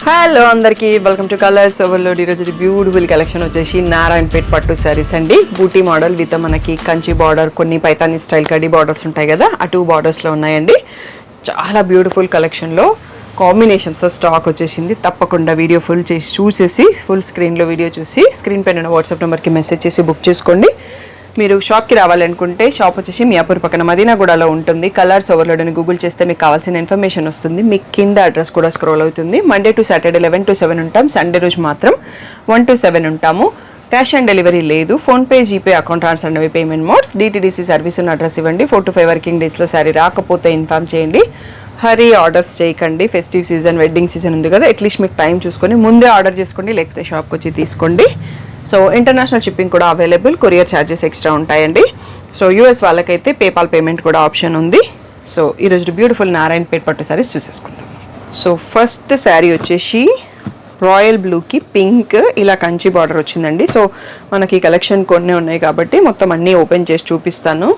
Hello అందరికీ welcome to colours overload. ఈరోజు beautiful collection వచ్చేసి నారాయణపేట్ పట్టు శారీస్ అండి. బూటీ మోడల్ విత్ మనకి కంచి బార్డర్, కొన్ని పైతానీ స్టైల్ కడి బార్డర్స్ ఉంటాయి కదా, ఆ 2 బార్డర్స్లో ఉన్నాయండి. చాలా బ్యూటిఫుల్ కలెక్షన్లో కాంబినేషన్స్ స్టాక్ వచ్చేసింది. తప్పకుండా వీడియో ఫుల్ చేసి చూసేసి ఫుల్ స్క్రీన్లో వీడియో చూసి స్క్రీన్ పైన వాట్సాప్ నెంబర్కి మెసేజ్ చేసి బుక్ చేసుకోండి. మీరు షాప్కి రావాలనుకుంటే షాప్ వచ్చేసి మియాపూర్ పక్కన మదీనాగూడలో ఉంటుంది. కలర్స్ ఓవర్లోడ్ అని గూగుల్ చేస్తే మీకు కావాల్సిన ఇన్ఫర్మేషన్ వస్తుంది. మీకు కింద అడ్రస్ కూడా స్క్రోల్ అవుతుంది. మండే టు సాటర్డే 11 to 7 ఉంటాం. సండే రోజు మాత్రం 1 to 7 ఉంటాము. క్యాష్ ఆన్ డెలివరీ లేదు. ఫోన్పే, జీపే, అకౌంట్ ట్రాన్స్ఫర్ అనేవి పేమెంట్ మోడ్స్. DTDC సర్వీస్ ఉన్న అడ్రస్ ఇవ్వండి. 4 to 5 వర్కింగ్ డేస్లో శారీ రాకపోతే ఇన్ఫామ్ చేయండి. హరీ ఆర్డర్స్ చేయకండి. ఫెస్టివ్ సీజన్, వెడ్డింగ్ సీజన్ ఉంది కదా, అట్లీస్ట్ మీకు టైం చూసుకొని ముందే ఆర్డర్ చేసుకోండి, లేకపోతే షాప్కి వచ్చి తీసుకోండి. సో ఇంటర్నేషనల్ షిప్పింగ్ కూడా అవైలబుల్. కొరియర్ ఛార్జెస్ ఎక్స్ట్రా ఉంటాయండి. సో US వాళ్ళకైతే పేపాల్ పేమెంట్ కూడా ఆప్షన్ ఉంది. సో ఈరోజు బ్యూటిఫుల్ నారాయణపేట్ పట్టు శారీస్ చూసేసుకుందాం. సో ఫస్ట్ శారీ వచ్చేసి రాయల్ బ్లూకి పింక్ ఇలా కంచి బార్డర్ వచ్చిందండి. సో మనకి కలెక్షన్ కొన్ని ఉన్నాయి కాబట్టి మొత్తం అన్నీ ఓపెన్ చేసి చూపిస్తాను.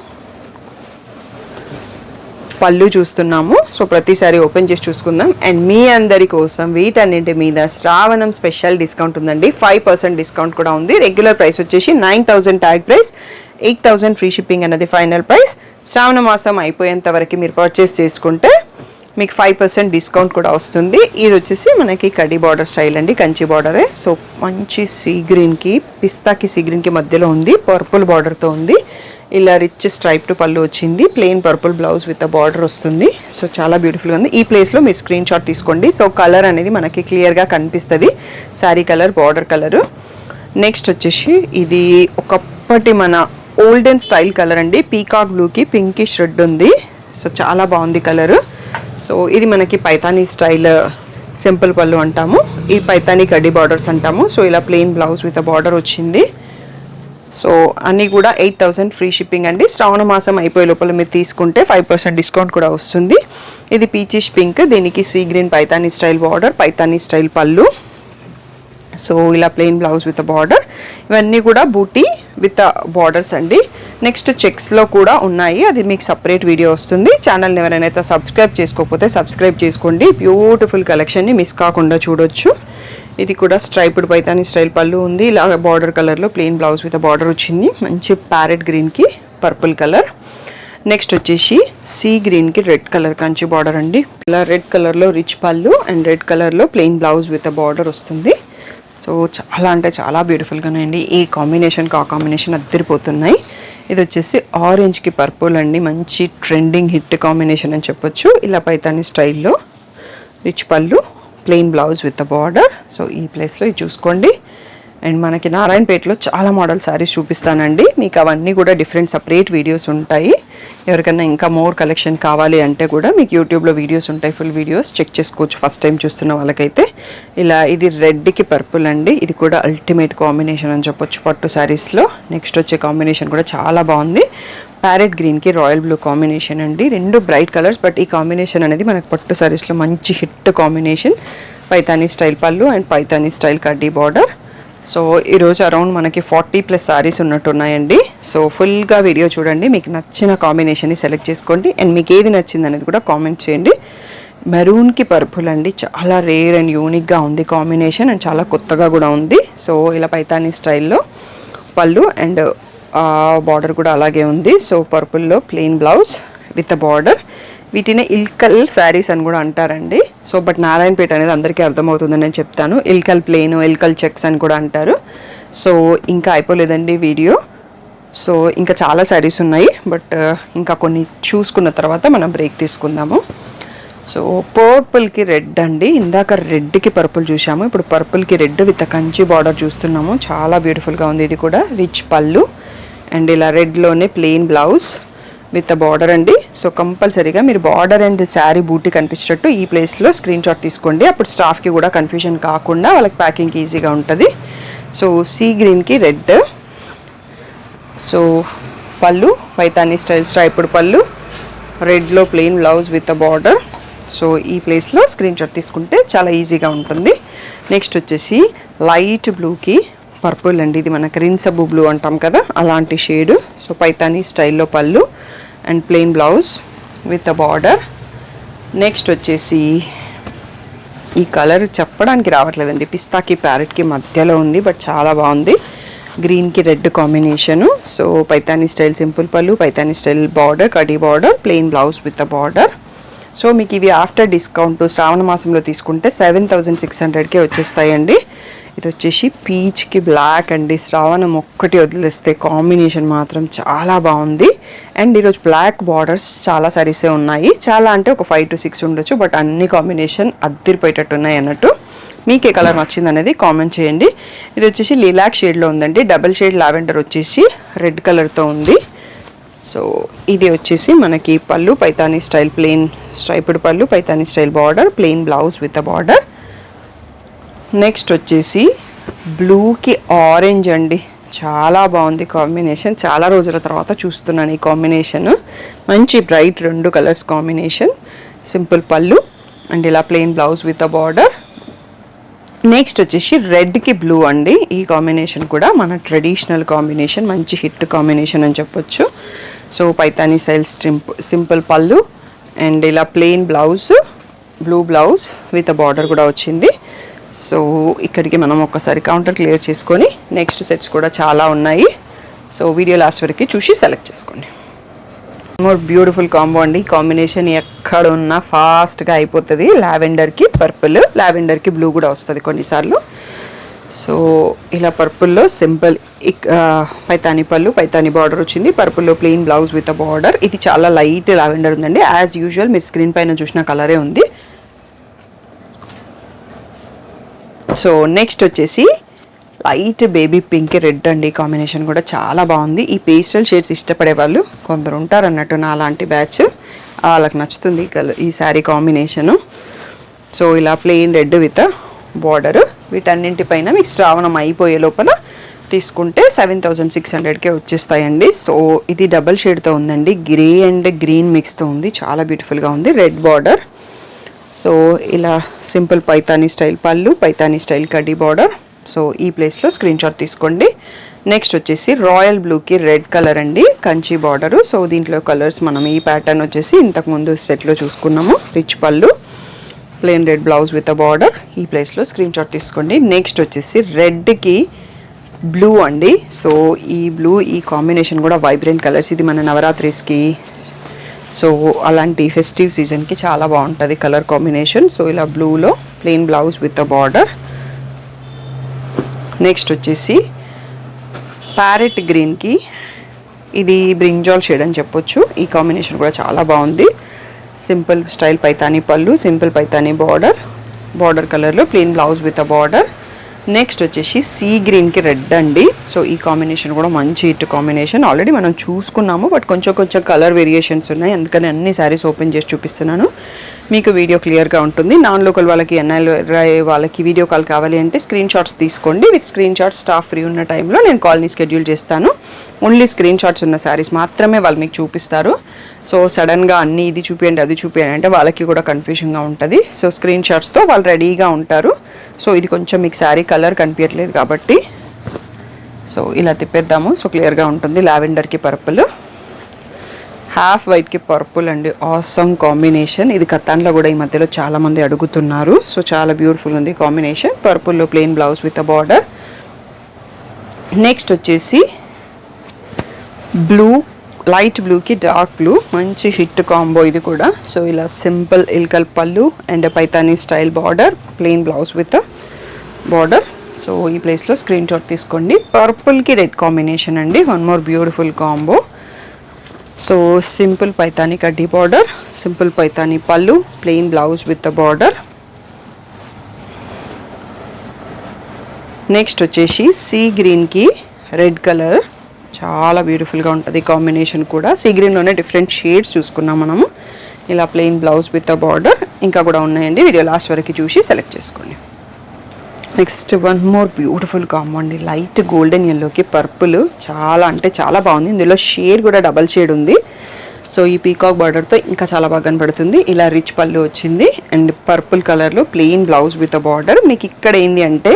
పళ్ళు చూస్తున్నాము. సో ప్రతిసారి ఓపెన్ చేసి చూసుకుందాం. అండ్ మీ అందరి కోసం వీటన్నింటి మీద శ్రావణం స్పెషల్ డిస్కౌంట్ ఉందండి. 5% డిస్కౌంట్ కూడా ఉంది. రెగ్యులర్ ప్రైస్ వచ్చేసి 9,000 ట్యాగ్ ప్రైస్, 8,000 ఫ్రీ షిప్పింగ్ అనేది ఫైనల్ ప్రైస్. శ్రావణ మాసం అయిపోయేంత వరకు మీరు పర్చేస్ చేసుకుంటే మీకు 5% డిస్కౌంట్ కూడా వస్తుంది. ఇది వచ్చేసి మనకి కడి బార్డర్ స్టైల్ అండి, కంచి బార్డరే. సో మంచి సీ గ్రీన్కి, పిస్తాకి సీ గ్రీన్కి మధ్యలో ఉంది, పర్పుల్ బార్డర్తో ఉంది. ఇలా రిచ్ స్ట్రైప్ పళ్ళు వచ్చింది. Plain purple blouse with border వస్తుంది. సో చాలా బ్యూటిఫుల్గా ఉంది. ఈ ప్లేస్లో మీరు స్క్రీన్ షాట్ తీసుకోండి. సో కలర్ అనేది మనకి క్లియర్గా కనిపిస్తుంది. Sari colour, border colour. Next వచ్చేసి ఇది ఒకప్పటి మన ఓల్డెన్ స్టైల్ కలర్ అండి. పీకాక్ బ్లూకి పింకిష్ రెడ్ ఉంది. సో చాలా బాగుంది కలరు. సో ఇది మనకి పైతానీ స్టైల్ సింపుల్ పళ్ళు అంటాము. ఈ పైతానీ కడ్డీ బార్డర్స్ అంటాము. సో ఇలా ప్లెయిన్ బ్లౌజ్ విత్ బార్డర్ వచ్చింది. సో అన్నీ కూడా 8,000 ఫ్రీ షిప్పింగ్ అండి. శ్రావణ మాసం అయిపోయే లోపల మీరు తీసుకుంటే 5% డిస్కౌంట్ కూడా వస్తుంది. ఇది పీచిష్ పింక్, దీనికి sea green Paithani style border, Paithani style పళ్ళు. సో ఇలా ప్లెయిన్ బ్లౌజ్ విత్ బార్డర్. ఇవన్నీ కూడా బూటీ విత్ బార్డర్స్ అండి. నెక్స్ట్ చెక్స్లో కూడా ఉన్నాయి, అది మీకు సపరేట్ వీడియో వస్తుంది. ఛానల్ని ఎవరైనా సబ్స్క్రైబ్ చేసుకోకపోతే సబ్స్క్రైబ్ చేసుకోండి. బ్యూటిఫుల్ కలెక్షన్ని మిస్ కాకుండా చూడొచ్చు. ఇది కూడా స్ట్రైప్డ్ పైతానీ స్టైల్ పళ్ళు ఉంది. ఇలా బార్డర్ కలర్లో ప్లెయిన్ బ్లౌజ్ విత్ బార్డర్ వచ్చింది. మంచి ప్యారెట్ గ్రీన్కి పర్పుల్ కలర్. నెక్స్ట్ వచ్చేసి సీ గ్రీన్కి రెడ్ కలర్ కంచి బార్డర్ అండి. ఇలా రెడ్ కలర్లో రిచ్ పళ్ళు అండ్ రెడ్ కలర్లో ప్లెయిన్ బ్లౌజ్ విత్ బార్డర్ వస్తుంది. సో చాలా అంటే చాలా బ్యూటిఫుల్గానే అండి. ఈ కాంబినేషన్కి ఆ కాంబినేషన్ అద్దరిపోతున్నాయి. ఇది వచ్చేసి ఆరెంజ్కి పర్పుల్ అండి. మంచి ట్రెండింగ్ హిట్ కాంబినేషన్ అని చెప్పొచ్చు. ఇలా పైతానీ స్టైల్లో రిచ్ పళ్ళు, plain blouse with border. So ఈ ప్లేస్లో ఇది చూసుకోండి. అండ్ మనకి నారాయణపేటలో చాలా మోడల్ శారీస్ చూపిస్తానండి. మీకు అవన్నీ కూడా డిఫరెంట్ సపరేట్ వీడియోస్ ఉంటాయి. ఎవరికైనా ఇంకా మోర్ కలెక్షన్ కావాలి అంటే కూడా మీకు యూట్యూబ్లో వీడియోస్ ఉంటాయి, ఫుల్ వీడియోస్ చెక్ చేసుకోవచ్చు ఫస్ట్ టైం చూస్తున్న వాళ్ళకైతే. ఇలా ఇది రెడ్కి పర్పుల్ అండి. ఇది కూడా అల్టిమేట్ కాంబినేషన్ అని చెప్పొచ్చు పట్టు శారీస్లో. నెక్స్ట్ వచ్చే కాంబినేషన్ కూడా చాలా బాగుంది. ప్యారెట్ గ్రీన్కి రాయల్ బ్లూ కాంబినేషన్ అండి. రెండు బ్రైట్ కలర్స్, బట్ ఈ కాంబినేషన్ అనేది మనకు పట్టు శారీస్లో మంచి హిట్ కాంబినేషన్. పైతానీ స్టైల్ పళ్ళు అండ్ పైతానీ స్టైల్ కడ్డీ బార్డర్. సో ఈరోజు అరౌండ్ మనకి 40+ శారీస్ ఉన్నట్టున్నాయండి. సో ఫుల్గా వీడియో చూడండి. మీకు నచ్చిన కాంబినేషన్ని సెలెక్ట్ చేసుకోండి. అండ్ మీకు ఏది నచ్చింది అనేది కూడా కామెంట్ చేయండి. మెరూన్కి పర్పుల్ అండి. చాలా రేర్ అండ్ యూనిక్గా ఉంది కాంబినేషన్, అండ్ చాలా కొత్తగా కూడా ఉంది. సో ఇలా పైతానీ స్టైల్లో పళ్ళు అండ్ బార్డర్ కూడా అలాగే ఉంది. సో పర్పుల్లో ప్లెయిన్ బ్లౌజ్ విత్ బార్డర్. వీటిని ఇల్కల్ శారీస్ అని కూడా అంటారండి. సో బట్ నారాయణపేట అనేది అందరికీ అర్థమవుతుందని నేను చెప్తాను. ఇల్కల్ ప్లెయిన్, ఇల్కల్ చెక్స్ అని కూడా అంటారు. సో ఇంకా అయిపోలేదండి వీడియో. సో ఇంకా చాలా శారీస్ ఉన్నాయి, బట్ ఇంకా కొన్ని చూసుకున్న తర్వాత మనం బ్రేక్ తీసుకుందాము. సో పర్పుల్కి రెడ్ అండి. ఇందాక రెడ్కి పర్పుల్ చూసాము, ఇప్పుడు పర్పుల్కి రెడ్ విత్ కంచి బార్డర్ చూస్తున్నాము. చాలా బ్యూటిఫుల్గా ఉంది. ఇది కూడా రిచ్ పళ్ళు అండ్ ఇలా రెడ్లోనే ప్లెయిన్ బ్లౌజ్ విత్ బార్డర్ అండి. సో కంపల్సరీగా మీరు బార్డర్ అండ్ శారీ బూటీ కనిపించేటట్టు ఈ ప్లేస్లో స్క్రీన్ షాట్ తీసుకోండి. అప్పుడు స్టాఫ్కి కూడా కన్ఫ్యూజన్ కాకుండా వాళ్ళకి ప్యాకింగ్కి ఈజీగా ఉంటుంది. సో సీ గ్రీన్కి రెడ్. సో పళ్ళు పైతానీ స్టైల్ స్ట్రైప్డ్ పళ్ళు, రెడ్లో plain blouse with border. So ఈ ప్లేస్లో స్క్రీన్ షాట్ తీసుకుంటే చాలా ఈజీగా ఉంటుంది. నెక్స్ట్ వచ్చేసి లైట్ బ్లూకి పర్పుల్ అండి. ఇది మనకి రిన్సబు బ్లూ అంటాం కదా, అలాంటి షేడు. సో పైతానీ స్టైల్లో పళ్ళు and plain blouse with border. Next వచ్చేసి ఈ కలర్ చెప్పడానికి రావట్లేదండి, పిస్తాకి ప్యారెట్కి మధ్యలో ఉంది, బట్ చాలా బాగుంది. గ్రీన్కి red combination. So Paithani style simple పళ్ళు, పైతానీ స్టైల్ బార్డర్, కడీ border, plain blouse with a border. So మీకు ఇవి ఆఫ్టర్ డిస్కౌంట్ శ్రావణ మాసంలో తీసుకుంటే 7600కే వచ్చేస్తాయండి. ఇది వచ్చేసి పీచ్కి బ్లాక్ అండి. శ్రావణం ఒక్కటి వదిలేస్తే కాంబినేషన్ మాత్రం చాలా బాగుంది. అండ్ ఈరోజు బ్లాక్ బార్డర్స్ చాలా సారీసే ఉన్నాయి, చాలా అంటే ఒక 5 to 6 ఉండొచ్చు, బట్ అన్ని కాంబినేషన్ అద్దరిపోయేటట్టు ఉన్నాయి అన్నట్టు. మీకు ఏ కలర్ నచ్చింది అనేది కామెంట్ చేయండి. ఇది వచ్చేసి లిలాక్ షేడ్లో ఉందండి, డబల్ షేడ్ లావెండర్ వచ్చేసి రెడ్ కలర్తో ఉంది. సో ఇది వచ్చేసి మనకి పళ్ళు, పైతానీ స్టైల్ ప్లెయిన్ స్ట్రైప్డ్ పళ్ళు, Paithani style border, plain blouse with a border. Next వచ్చేసి బ్లూకి ఆరెంజ్ అండి, చాలా బాగుంది కాంబినేషన్. చాలా రోజుల తర్వాత చూస్తున్నాను ఈ కాంబినేషన్. మంచి బ్రైట్ 2 కలర్స్ కాంబినేషన్. సింపుల్ పళ్ళు అండ్ ఇలా plain blouse with a border. Next వచ్చేసి రెడ్కి బ్లూ అండి. ఈ కాంబినేషన్ కూడా మన ట్రెడిషనల్ కాంబినేషన్, మంచి హిట్ కాంబినేషన్ అని చెప్పొచ్చు. సో పైతానీ స్టైల్ సింపుల్ పళ్ళు అండ్ ఇలా plain blouse, blue blouse with border కూడా వచ్చింది. సో ఇక్కడికి మనం ఒక్కసారి కౌంటర్ క్లియర్ చేసుకొని నెక్స్ట్ సెట్స్ కూడా చాలా ఉన్నాయి. సో వీడియో లాస్ట్ వరకు చూసి సెలెక్ట్ చేసుకోండి. మోర్ బ్యూటిఫుల్ కాంబో అండి. కాంబినేషన్ ఎక్కడ ఉన్నా ఫాస్ట్గా అయిపోతుంది. లావెండర్కి పర్పుల్, లావెండర్కి బ్లూ కూడా వస్తుంది కొన్నిసార్లు. సో ఇలా పర్పుల్లో సింపుల్ పైతానీ పళ్ళు, పైతానీ బార్డర్ వచ్చింది. పర్పుల్లో plain blouse with a border. ఇది చాలా లైట్ లావెండర్ ఉందండి, యాజ్ యూజువల్ మీరు స్క్రీన్ పైన చూసిన కలరే ఉంది. సో నెక్స్ట్ వచ్చేసి లైట్ బేబీ పింక్ రెడ్ అండి. కాంబినేషన్ కూడా చాలా బాగుంది. ఈ పేస్టల్ షేడ్స్ ఇష్టపడే వాళ్ళు కొందరు ఉంటారు అన్నట్టు, నా లాంటి బ్యాచ్, వాళ్ళకి నచ్చుతుంది ఈ శారీ కాంబినేషను. సో ఇలా ప్లెయిన్ రెడ్ విత్ బార్డర్. వీటన్నింటిపైన మీకు శ్రావణం అయిపోయే లోపల తీసుకుంటే 7600కే వచ్చేస్తాయండి. సో ఇది డబల్ షేడ్తో ఉందండి, గ్రే అండ్ గ్రీన్ మిక్స్తో ఉంది, చాలా బ్యూటిఫుల్గా ఉంది. Red border. సో ఇలా సింపుల్ పైతానీ స్టైల్ పళ్ళు, పైతానీ స్టైల్ కడ్డీ బార్డర్. సో ఈ ప్లేస్లో స్క్రీన్ షాట్ తీసుకోండి. నెక్స్ట్ వచ్చేసి రాయల్ బ్లూకి రెడ్ కలర్ అండి, కంచి బార్డరు. సో దీంట్లో కలర్స్ మనం ఈ ప్యాటర్న్ వచ్చేసి ఇంతకుముందు సెట్లో చూసుకున్నాము. రిచ్ పళ్ళు, plain red blouse with a border. ఈ ప్లేస్లో స్క్రీన్ షాట్ తీసుకోండి. నెక్స్ట్ వచ్చేసి రెడ్కి బ్లూ అండి. సో ఈ బ్లూ, ఈ కాంబినేషన్ కూడా వైబ్రెంట్ కలర్స్. ఇది మన నవరాత్రిస్కి, సో అలాంటి ఫెస్టివ్ సీజన్కి చాలా బాగుంటుంది కలర్ కాంబినేషన్. సో ఇలా బ్లూలో plain blouse with a border. Next వచ్చేసి ప్యారెట్ గ్రీన్కి ఇది బ్రింజాల్ షేడ్ అని చెప్పొచ్చు. ఈ కాంబినేషన్ కూడా చాలా బాగుంది. సింపుల్ స్టైల్ పైతానీ పళ్ళు, సింపుల్ పైతానీ బార్డర్, బార్డర్ కలర్లో plain blouse with a border. Next వచ్చేసి సీ గ్రీన్కి రెడ్ అండి. సో ఈ కాంబినేషన్ కూడా మంచి హిట్ కాంబినేషన్. ఆల్రెడీ మనం చూసుకున్నాము, బట్ కొంచెం కలర్ వేరియేషన్స్ ఉన్నాయి, అందుకని అన్ని శారీస్ ఓపెన్ చేసి చూపిస్తున్నాను. మీకు వీడియో క్లియర్గా ఉంటుంది. నాన్ లోకల్ వాళ్ళకి, ఎన్ఐ వాళ్ళకి వీడియో కాల్ కావాలి అంటే స్క్రీన్ షాట్స్ తీసుకోండి. With screen shots staff free ఉన్న టైంలో నేను కాల్ని షెడ్యూల్ చేస్తాను. ఓన్లీ స్క్రీన్ షాట్స్ ఉన్న శారీస్ మాత్రమే వాళ్ళు మీకు చూపిస్తారు. సో సడన్గా అన్నీ ఇది చూపించండి అది చూపించండి అంటే వాళ్ళకి కూడా కన్ఫ్యూజన్గా ఉంటుంది. సో స్క్రీన్ షాట్స్తో వాళ్ళు రెడీగా ఉంటారు. సో ఇది కొంచెం మీకు శారీ కలర్ కనిపించట్లేదు కాబట్టి సో ఇలా తిప్పేద్దాము. సో క్లియర్గా ఉంటుంది. లావెండర్కి పర్పుల్, హాఫ్ వైట్కి పర్పుల్ అండి. Awesome combination. ఇది కతాన్లో కూడా ఈ మధ్యలో చాలామంది అడుగుతున్నారు. సో చాలా బ్యూటిఫుల్ ఉంది కాంబినేషన్. పర్పుల్లో plain blouse with a border. Next వచ్చేసి బ్లూ, లైట్ బ్లూకి డార్క్ బ్లూ, మంచి హిట్ కాంబో ఇది కూడా. సో ఇలా సింపుల్ ఇల్కల్ పళ్ళు and Paithani style border, plain blouse with border. So ఈ ప్లేస్లో స్క్రీన్ షాట్ తీసుకోండి. పర్పుల్కి రెడ్ కాంబినేషన్ అండి. One more beautiful combo. So simple Paithani కడ్డీ బార్డర్, సింపుల్ పైతానీ పళ్ళు, plain blouse with the border. Next వచ్చేసి సీ గ్రీన్కి రెడ్ కలర్, చాలా బ్యూటిఫుల్గా ఉంటుంది కాంబినేషన్ కూడా. సీ గ్రీన్లోనే డిఫరెంట్ షేడ్స్ చూసుకున్నాం మనము. ఇలా plain blouse with the border. ఇంకా కూడా ఉన్నాయండి, వీడియో లాస్ట్ వరకు చూసి సెలెక్ట్ చేసుకోండి. Next one more beautiful combo అండి. లైట్ గోల్డెన్ ఎల్లోకి పర్పుల్, చాలా అంటే చాలా బాగుంది. ఇందులో షేడ్ కూడా డబల్ షేడ్ ఉంది. సో ఈ పీకాక్ బార్డర్తో ఇంకా చాలా బాగా కనపడుతుంది. ఇలా రిచ్ పళ్ళు వచ్చింది అండ్ పర్పుల్ కలర్లో plain blouse with a border. మీకు ఇక్కడ ఏంది అంటే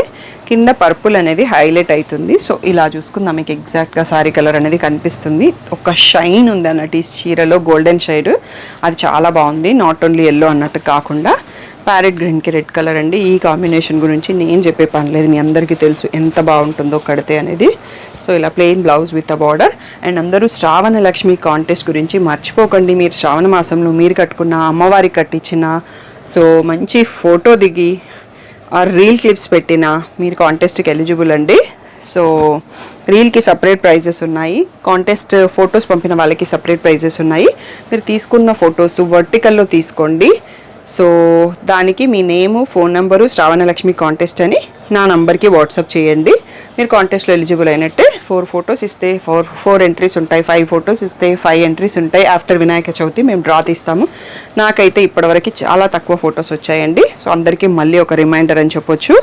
కింద పర్పుల్ అనేది హైలైట్ అవుతుంది. సో ఇలా చూసుకుందాం, మీకు ఎగ్జాక్ట్గా సారీ కలర్ అనేది కనిపిస్తుంది. ఒక షైన్ ఉంది అన్నట్టు ఈ చీరలో, గోల్డెన్ షైడ్, అది చాలా బాగుంది. నాట్ ఓన్లీ ఎల్లో అన్నట్టు కాకుండా ప్యారెట్ గ్రీన్కి రెడ్ కలర్ అండి. ఈ కాంబినేషన్ గురించి నేను చెప్పే పని లేదు, మీ అందరికీ తెలుసు ఎంత బాగుంటుందో కడితే అనేది. సో ఇలా plain blouse with a border. And అందరూ శ్రావణ లక్ష్మి కాంటెస్ట్ గురించి మర్చిపోకండి. మీరు శ్రావణ మాసంలో మీరు కట్టుకున్న, అమ్మవారికి కట్టించిన, సో మంచి ఫోటో దిగి ఆ రీల్ క్లిప్స్ పెట్టిన మీరు కాంటెస్ట్కి ఎలిజిబుల్ అండి. సో రీల్కి సపరేట్ ప్రైజెస్ ఉన్నాయి, కాంటెస్ట్ ఫొటోస్ పంపిన వాళ్ళకి సపరేట్ ప్రైజెస్ ఉన్నాయి. మీరు తీసుకున్న ఫొటోస్ వర్టికల్లో తీసుకోండి. సో దానికి మీ నేము, ఫోన్ నెంబరు, శ్రావణలక్ష్మి కాంటెస్ట్ అని నా నంబర్కి వాట్సాప్ చేయండి. మీరు కాంటెస్ట్లో ఎలిజిబుల్ అయినట్టే. 4 ఫొటోస్ ఇస్తే 4 ఎంట్రీస్ ఉంటాయి, 5 ఫొటోస్ ఇస్తే 5 ఎంట్రీస్ ఉంటాయి. ఆఫ్టర్ వినాయక చవితి మేము డ్రా తీస్తాము. నాకైతే ఇప్పటివరకు చాలా తక్కువ ఫొటోస్ వచ్చాయండి. సో అందరికీ మళ్ళీ ఒక రిమైండర్ అని చెప్పొచ్చు.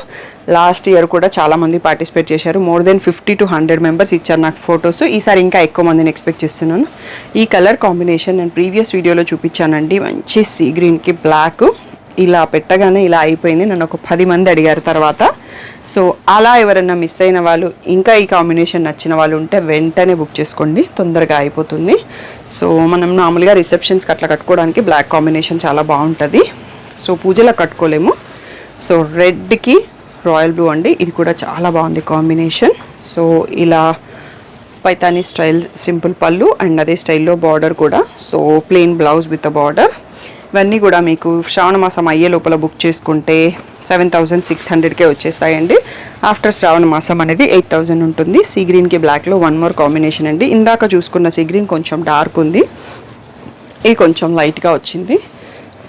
లాస్ట్ ఇయర్ కూడా చాలామంది పార్టిసిపేట్ చేశారు. మోర్ దెన్ 50 to 100 మెంబర్స్ ఇచ్చారు నాకు ఫొటోస్. ఈసారి ఇంకా ఎక్కువ మందిని ఎక్స్పెక్ట్ చేస్తున్నాను. ఈ కలర్ కాంబినేషన్ నేను ప్రీవియస్ వీడియోలో చూపించానండి. మంచి సీ గ్రీన్కి బ్లాక్ ఇలా పెట్టగానే ఇలా అయిపోయింది. నన్ను ఒక 10 మంది అడిగారు తర్వాత. సో అలా ఎవరైనా మిస్ అయిన వాళ్ళు, ఇంకా ఈ కాంబినేషన్ నచ్చిన వాళ్ళు ఉంటే వెంటనే బుక్ చేసుకోండి, తొందరగా అయిపోతుంది. సో మనం మామూలుగా రిసెప్షన్స్కి అట్లా కట్టుకోవడానికి బ్లాక్ కాంబినేషన్ చాలా బాగుంటుంది. సో పూజలో కట్టుకోలేము. సో రెడ్కి రాయల్ బ్లూ అండి, ఇది కూడా చాలా బాగుంది కాంబినేషన్. సో ఇలా పైతానీ స్టైల్ సింపుల్ పళ్ళు అండ్ అదే స్టైల్లో బార్డర్ కూడా. So plain blouse with a border. ఇవన్నీ కూడా మీకు శ్రావణ మాసం అయ్యే లోపల బుక్ చేసుకుంటే 7,600కే వచ్చేస్తాయండి. ఆఫ్టర్ శ్రావణ మాసం అనేది 8,000 ఉంటుంది. సీ గ్రీన్కి బ్లాక్లో 1 మోర్ కాంబినేషన్ అండి. ఇందాక చూసుకున్న సీ గ్రీన్ కొంచెం డార్క్ ఉంది, ఇది కొంచెం లైట్గా వచ్చింది.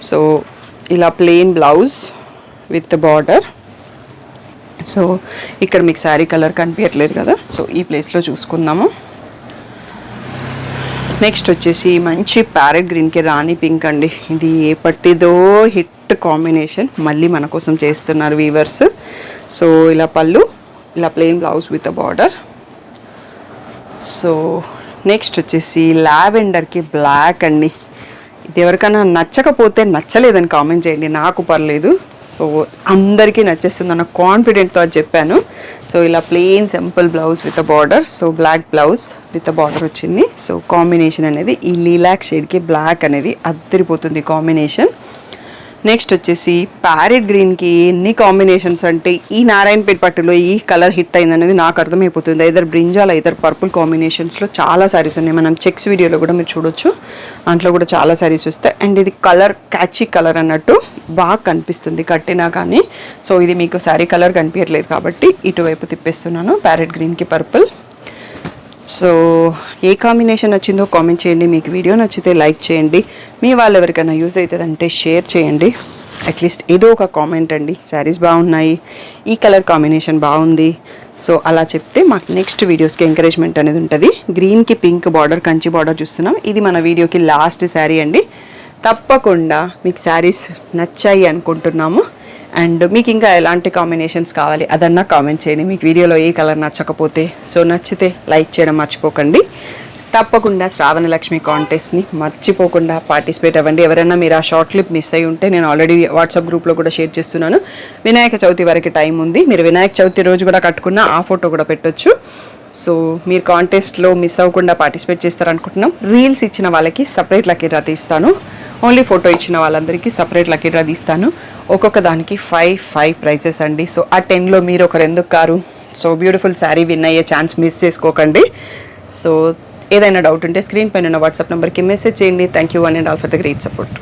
సో ఇలా plain blouse with border. So ఇక్కడ మీకు శారీ కలర్ కనిపించట్లేదు కదా, సో ఈ ప్లేస్లో చూసుకుందాము. నెక్స్ట్ వచ్చేసి మంచి ప్యారెట్ గ్రీన్కి రాణి పింక్ అండి. ఇది ఏ పట్టిదో హిట్ కాంబినేషన్, మళ్ళీ మన కోసం చేస్తున్నారు వీవర్స్. సో ఇలా పళ్ళు, ఇలా plain blouse with a border. So next వచ్చేసి లావెండర్కి బ్లాక్ అండి. ఇది ఎవరికైనా నచ్చకపోతే నచ్చలేదని కామెంట్ చేయండి, నాకు పర్లేదు. సో అందరికీ నచ్చేస్తుంది అన్న కాన్ఫిడెంట్తో అది చెప్పాను. సో ఇలా plain simple blouse with a border. So black blouse with a border వచ్చింది. సో కాంబినేషన్ అనేది ఈ లీలాక్ షేడ్కి బ్లాక్ అనేది అద్దరిపోతుంది కాంబినేషన్. నెక్స్ట్ వచ్చేసి ప్యారెట్ గ్రీన్కి ఎన్ని కాంబినేషన్స్ అంటే, ఈ నారాయణపేట పట్టులో ఈ కలర్ హిట్ అయింది అనేది నాకు అర్థమైపోతుంది. ఐదర్ బ్రింజాల్ ఐదర్ పర్పుల్ కాంబినేషన్స్లో చాలా శారీస్ ఉన్నాయి. మనం చెక్స్ వీడియోలో కూడా మీరు చూడొచ్చు, దాంట్లో కూడా చాలా శారీస్ వస్తాయి. అండ్ ఇది కలర్ క్యాచీ కలర్ అన్నట్టు బాగా కనిపిస్తుంది కట్టినా కానీ. సో ఇది మీకు శారీ కలర్ కనిపించట్లేదు కాబట్టి ఇటువైపు తిప్పేస్తున్నాను. ప్యారెట్ గ్రీన్కి పర్పుల్. సో ఏ కాంబినేషన్ నచ్చిందో కామెంట్ చేయండి. మీకు వీడియో నచ్చితే లైక్ చేయండి. మీ వాళ్ళు ఎవరికైనా యూజ్ అవుతుందంటే షేర్ చేయండి. అట్లీస్ట్ ఏదో ఒక కామెంట్ అండి, శారీస్ బాగున్నాయి, ఈ కలర్ కాంబినేషన్ బాగుంది, సో అలా చెప్తే మాకు నెక్స్ట్ వీడియోస్కి ఎంకరేజ్మెంట్ అనేది ఉంటుంది. గ్రీన్కి పింక్ బార్డర్, కంచి బార్డర్ చూస్తున్నాం. ఇది మన వీడియోకి లాస్ట్ శారీ అండి. తప్పకుండా మీకు శారీస్ నచ్చాయి అనుకుంటున్నాము. అండ్ మీకు ఇంకా ఎలాంటి కాంబినేషన్స్ కావాలి అదన్నా కామెంట్ చేయండి. మీకు వీడియోలో ఏ కలర్ నచ్చకపోతే, సో నచ్చితే లైక్ చేయడం మర్చిపోకండి. తప్పకుండా శ్రావణ లక్ష్మి కాంటెస్ట్ని మర్చిపోకుండా పార్టిసిపేట్ అవ్వండి. ఎవరైనా మీరు ఆ షార్ట్ క్లిప్ మిస్ అయ్యి ఉంటే నేను ఆల్రెడీ వాట్సాప్ గ్రూప్లో కూడా షేర్ చేస్తున్నాను. వినాయక చవితి వరకు టైం ఉంది. మీరు వినాయక చవితి రోజు కూడా కట్టుకున్న ఆ ఫోటో కూడా పెట్టొచ్చు. సో మీరు కాంటెస్ట్లో మిస్ అవ్వకుండా పార్టిసిపేట్ చేస్తారనుకుంటున్నాం. రీల్స్ ఇచ్చిన వాళ్ళకి సపరేట్ లక్కీ డ్రా తీస్తాను. ఓన్లీ ఫోటో ఇచ్చిన వాళ్ళందరికీ సపరేట్ లక్కీ డ్రా తీస్తాను. ఒక్కొక్క దానికి 5 ప్రైజెస్ అండి. సో ఆ 10లో మీరు ఒకరు ఎందుకు car. So beautiful sari win అయ్యే ఛాన్స్ మిస్ చేసుకోకండి. సో ఏదైనా డౌట్ ఉంటే స్క్రీన్ పైన ఉన్న వాట్సాప్ నెంబర్కి మెసేజ్ చేయండి. Thank you one and all for the great support.